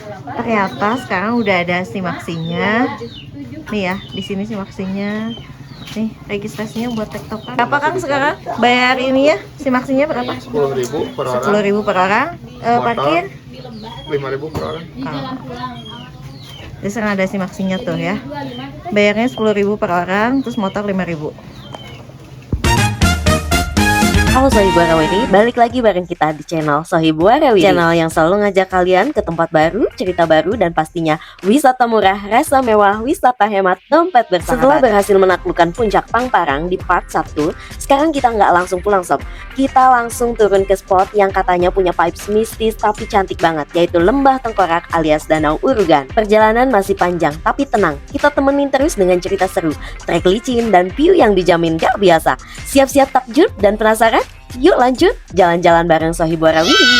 Ternyata sekarang udah ada simaksinya. Nih ya, di sini simaksinya. Nih, registrasinya buat tektokan. Berapa Kang sekarang? Bayar ini ya, simaksinya berapa? 10.000 per orang. 10.000 per orang. Parkir 5.000 per orang. Jadi sekarang ada simaksinya tuh ya. Bayarnya 10.000 per orang, terus motor 5.000. Halo Sohib Warawiri, balik lagi bareng kita di channel Sohib Warawiri, channel yang selalu ngajak kalian ke tempat baru, cerita baru, dan pastinya wisata murah, rasa mewah, wisata hemat, dompet bersahabat. Setelah berhasil menaklukkan puncak Pangparang di part 1, sekarang kita nggak langsung pulang sob. Kita langsung turun ke spot yang katanya punya vibes mistis tapi cantik banget, yaitu Lembah Tengkorak alias Danau Urugan. Perjalanan masih panjang tapi tenang, kita temenin terus dengan cerita seru, trek licin, dan view yang dijamin gak biasa. Siap-siap takjub dan penasaran? Yuk lanjut jalan-jalan bareng Sohib Warawiri.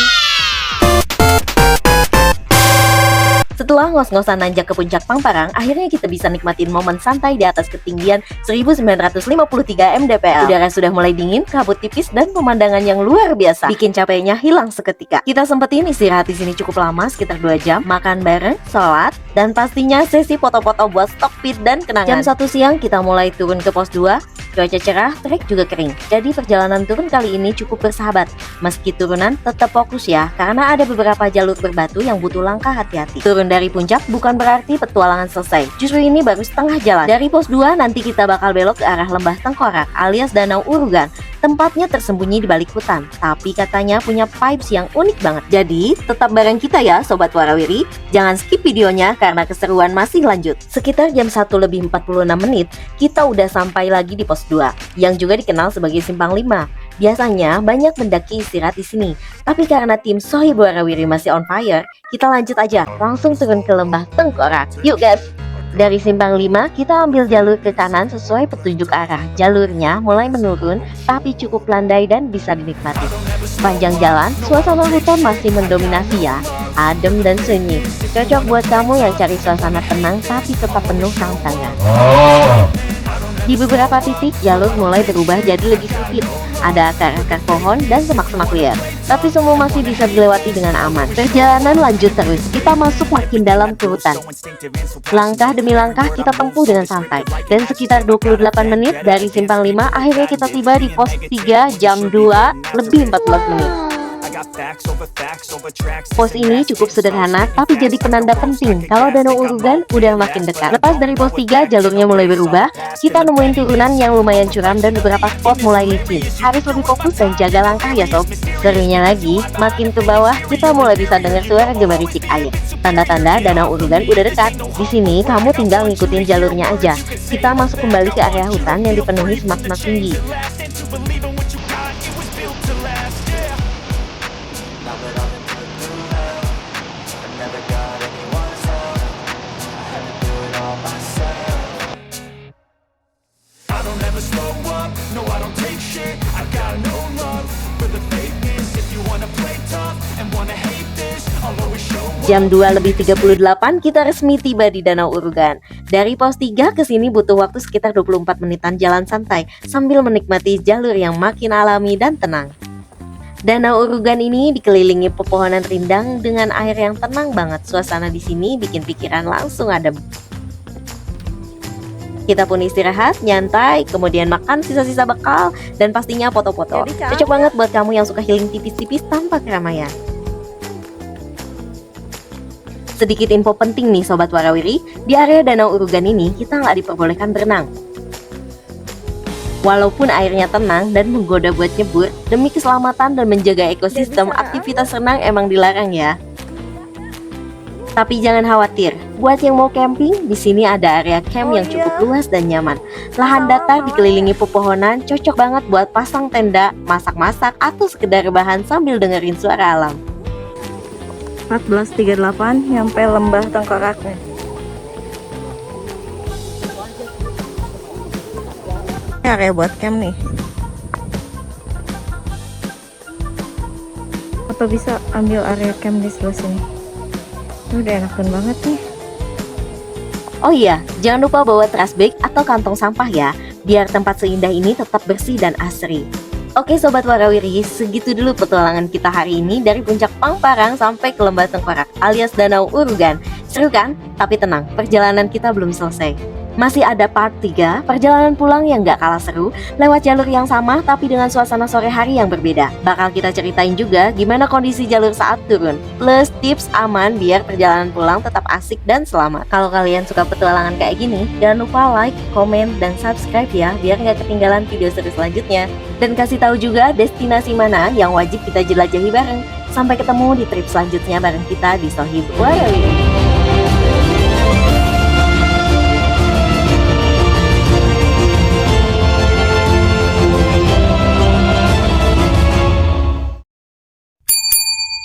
Setelah ngos-ngosan nanjak ke puncak Pangparang, akhirnya kita bisa nikmatin momen santai di atas ketinggian 1953 mdpl. Udara sudah mulai dingin, kabut tipis, dan pemandangan yang luar biasa bikin capeknya hilang seketika. Kita sempetin istirahat di sini cukup lama, sekitar 2 jam, makan bareng, sholat, dan pastinya sesi foto-foto buat stok feed dan kenangan. Jam 1 siang kita mulai turun ke pos 2. Cuaca cerah, trek juga kering. Jadi perjalanan turun kali ini cukup bersahabat. Meski turunan, tetap fokus ya, karena ada beberapa jalur berbatu yang butuh langkah hati-hati. Turun dari puncak bukan berarti petualangan selesai. Justru ini baru setengah jalan. Dari pos 2 nanti kita bakal belok ke arah Lembah Tengkorak alias Danau Urugan. Tempatnya tersembunyi di balik hutan, tapi katanya punya vibes yang unik banget. Jadi, tetap bareng kita ya Sobat Warawiri. Jangan skip videonya karena keseruan masih lanjut. Sekitar jam 1 lebih 46 menit, kita udah sampai lagi di pos 2, yang juga dikenal sebagai Simpang 5. Biasanya banyak mendaki istirahat di sini, tapi karena tim Sohib Warawiri masih on fire, kita lanjut aja, langsung turun ke Lembah Tengkorak. Yuk guys! Dari Simpang 5, kita ambil jalur ke kanan sesuai petunjuk arah. Jalurnya mulai menurun, tapi cukup landai dan bisa dinikmati. Sepanjang jalan, suasana hutan masih mendominasi ya, adem dan sunyi. Cocok buat kamu yang cari suasana tenang tapi tetap penuh tantangan. Di beberapa titik, jalur mulai berubah jadi lebih sempit. Ada akar-akar pohon dan semak-semak liar, tapi semua masih bisa dilewati dengan aman. Perjalanan lanjut terus, kita masuk makin dalam ke hutan. Langkah demi langkah kita tempuh dengan santai. Dan sekitar 28 menit dari Simpang 5, akhirnya kita tiba di pos 3 jam 2 lebih 14 menit. Pos ini cukup sederhana, tapi jadi penanda penting kalau Danau Urugan udah makin dekat. Lepas dari pos 3, jalurnya mulai berubah. Kita nemuin turunan yang lumayan curam dan beberapa spot mulai licin. Harus lebih fokus dan jaga langkah ya sob. Serunya lagi, makin ke bawah kita mulai bisa dengar suara gemericik air. Tanda-tanda Danau Urugan udah dekat. Di sini kamu tinggal ngikutin jalurnya aja. Kita masuk kembali ke area hutan yang dipenuhi semak-semak tinggi. Jam 2 lebih 38 kita resmi tiba di Danau Urugan. Dari pos 3 ke sini butuh waktu sekitar 24 menitan jalan santai sambil menikmati jalur yang makin alami dan tenang. Danau Urugan ini dikelilingi pepohonan rindang dengan air yang tenang banget. Suasana di sini bikin pikiran langsung adem. Kita pun istirahat, nyantai, kemudian makan sisa-sisa bekal, dan pastinya foto-foto. Cocok banget buat kamu yang suka healing tipis-tipis tanpa keramaian. Sedikit info penting nih Sobat Warawiri, di area Danau Urugan ini kita nggak diperbolehkan berenang. Walaupun airnya tenang dan menggoda buat nyebur, demi keselamatan dan menjaga ekosistem, aktivitas renang emang dilarang ya. Tapi jangan khawatir, buat yang mau camping, di sini ada area camp yang cukup luas dan nyaman. Lahan datar dikelilingi pepohonan, cocok banget buat pasang tenda, masak-masak, atau sekedar rebahan sambil dengerin suara alam. 14.38 nyampe Lembah Tengkorak nih. Ini area buat camp nih. Atau bisa ambil area camp di sebelah sini. Ini udah enakan banget nih. Oh iya, jangan lupa bawa trash bag atau kantong sampah ya, biar tempat seindah ini tetap bersih dan asri. Oke Sobat Warawiri, segitu dulu petualangan kita hari ini dari Puncak Pangparang sampai ke Lembah Tengkorak alias Danau Urugan. Seru kan? Tapi tenang, perjalanan kita belum selesai. Masih ada part 3, perjalanan pulang yang gak kalah seru, lewat jalur yang sama tapi dengan suasana sore hari yang berbeda. Bakal kita ceritain juga gimana kondisi jalur saat turun, plus tips aman biar perjalanan pulang tetap asik dan selamat. Kalau kalian suka petualangan kayak gini, jangan lupa like, komen, dan subscribe ya, biar gak ketinggalan video seru selanjutnya. Dan kasih tahu juga destinasi mana yang wajib kita jelajahi bareng. Sampai ketemu di trip selanjutnya bareng kita di Sohib Warawiri.